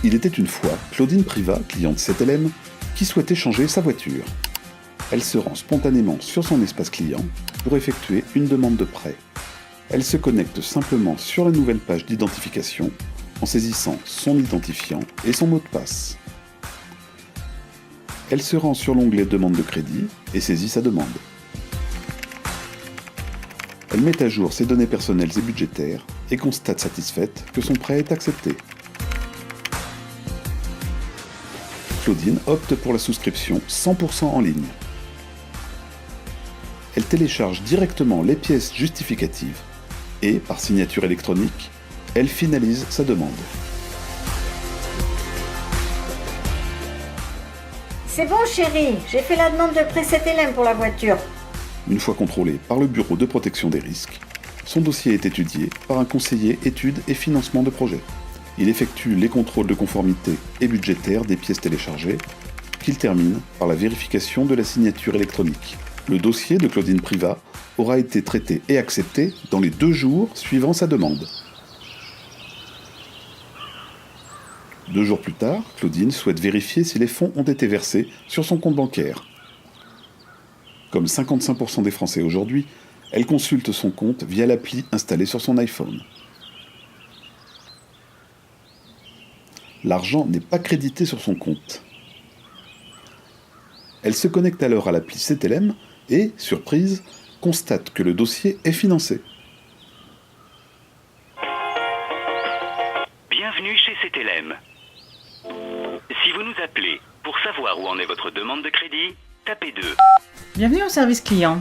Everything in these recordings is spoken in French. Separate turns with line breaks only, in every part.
Il était une fois Claudine Privat, cliente 7LM, qui souhaitait changer sa voiture. Elle se rend spontanément sur son espace client pour effectuer une demande de prêt. Elle se connecte simplement sur la nouvelle page d'identification en saisissant son identifiant et son mot de passe. Elle se rend sur l'onglet Demande de crédit et saisit sa demande. Elle met à jour ses données personnelles et budgétaires et constate satisfaite que son prêt est accepté. Claudine opte pour la souscription 100% en ligne. Elle télécharge directement les pièces justificatives et, par signature électronique, elle finalise sa demande.
C'est bon chérie, j'ai fait la demande de prêt 7LM pour la voiture.
Une fois contrôlé par le Bureau de protection des risques, son dossier est étudié par un conseiller études et financement de projet. Il effectue les contrôles de conformité et budgétaires des pièces téléchargées, qu'il termine par la vérification de la signature électronique. Le dossier de Claudine Privat aura été traité et accepté dans les 2 jours suivant sa demande. 2 jours plus tard, Claudine souhaite vérifier si les fonds ont été versés sur son compte bancaire. Comme 55% des Français aujourd'hui, elle consulte son compte via l'appli installée sur son iPhone. L'argent n'est pas crédité sur son compte. Elle se connecte alors à l'appli 7LM et, surprise, constate que le dossier est financé.
Bienvenue chez 7LM. Si vous nous appelez pour savoir où en est votre demande de crédit, tapez 2.
Bienvenue au service client.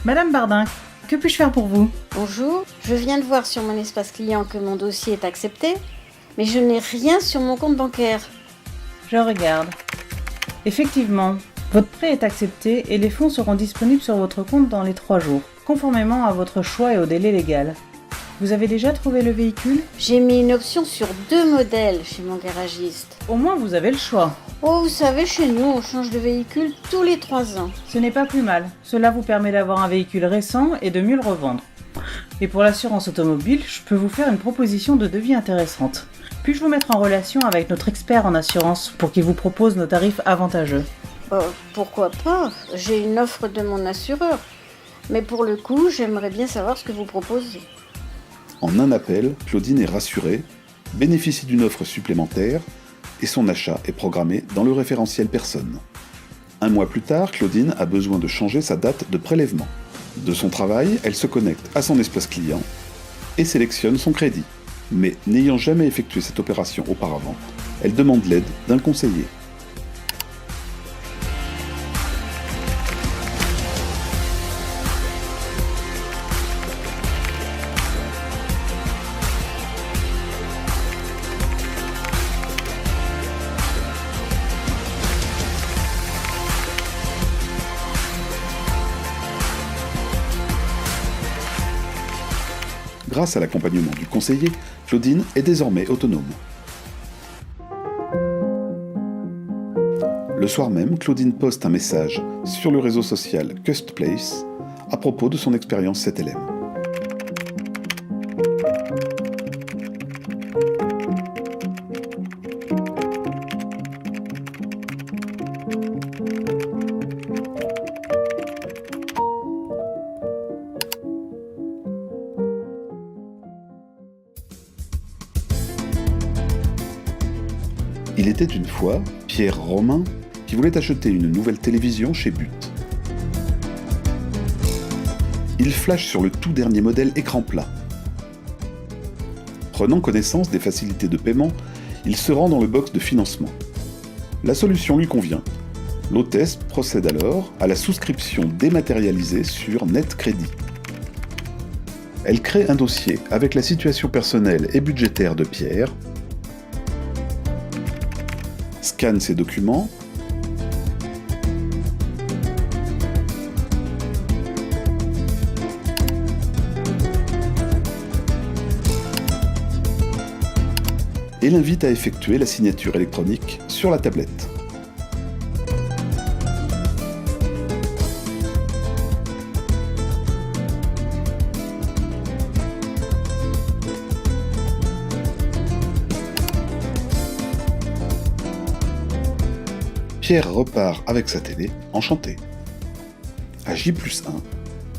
Madame Bardin, que puis-je faire pour vous?
Bonjour, je viens de voir sur mon espace client que mon dossier est accepté, mais je n'ai rien sur mon compte bancaire.
Je regarde. Effectivement, votre prêt est accepté et les fonds seront disponibles sur votre compte dans les 3 jours, conformément à votre choix et au délai légal. Vous avez déjà trouvé le véhicule?
J'ai mis une option sur 2 modèles chez mon garagiste.
Au moins vous avez le choix.
Oh, vous savez, chez nous, on change de véhicule tous les 3 ans.
Ce n'est pas plus mal. Cela vous permet d'avoir un véhicule récent et de mieux le revendre. Et pour l'assurance automobile, je peux vous faire une proposition de devis intéressante. Puis-je vous mettre en relation avec notre expert en assurance pour qu'il vous propose nos tarifs avantageux?
Pourquoi pas? J'ai une offre de mon assureur. Mais pour le coup, j'aimerais bien savoir ce que vous proposez.
En un appel, Claudine est rassurée, bénéficie d'une offre supplémentaire et son achat est programmé dans le référentiel personne. 1 mois plus tard, Claudine a besoin de changer sa date de prélèvement. De son travail, elle se connecte à son espace client et sélectionne son crédit. Mais n'ayant jamais effectué cette opération auparavant, elle demande l'aide d'un conseiller. Grâce à l'accompagnement du conseiller, Claudine est désormais autonome. Le soir même, Claudine poste un message sur le réseau social Custplace à propos de son expérience 7LM. Il était une fois Pierre Romain qui voulait acheter une nouvelle télévision chez But. Il flash sur le tout dernier modèle écran plat. Prenant connaissance des facilités de paiement, il se rend dans le box de financement. La solution lui convient. L'hôtesse procède alors à la souscription dématérialisée sur NetCrédit. Elle crée un dossier avec la situation personnelle et budgétaire de Pierre, scanne ses documents, et l'invite à effectuer la signature électronique sur la tablette. Pierre repart avec sa télé, enchanté. À J+1,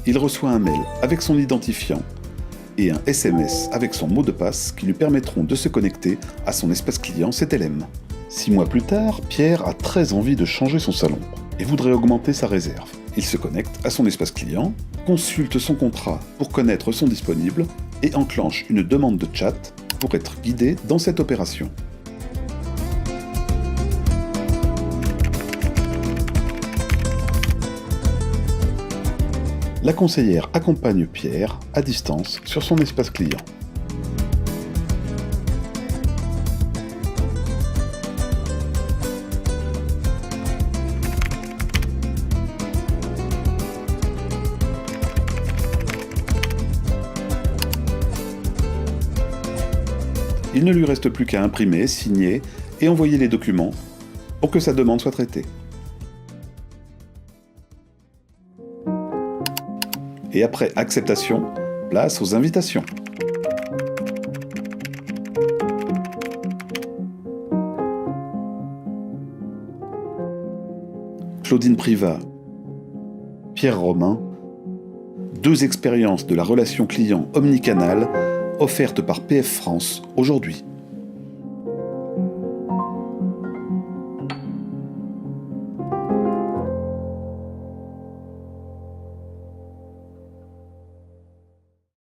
il reçoit un mail avec son identifiant et un SMS avec son mot de passe qui lui permettront de se connecter à son espace client CTLM. 6 mois plus tard, Pierre a très envie de changer son salon et voudrait augmenter sa réserve. Il se connecte à son espace client, consulte son contrat pour connaître son disponible et enclenche une demande de chat pour être guidé dans cette opération. La conseillère accompagne Pierre à distance sur son espace client. Il ne lui reste plus qu'à imprimer, signer et envoyer les documents pour que sa demande soit traitée. Et après acceptation, place aux invitations. Claudine Privat, Pierre Romain, 2 expériences de la relation client omnicanal offertes par PF France aujourd'hui.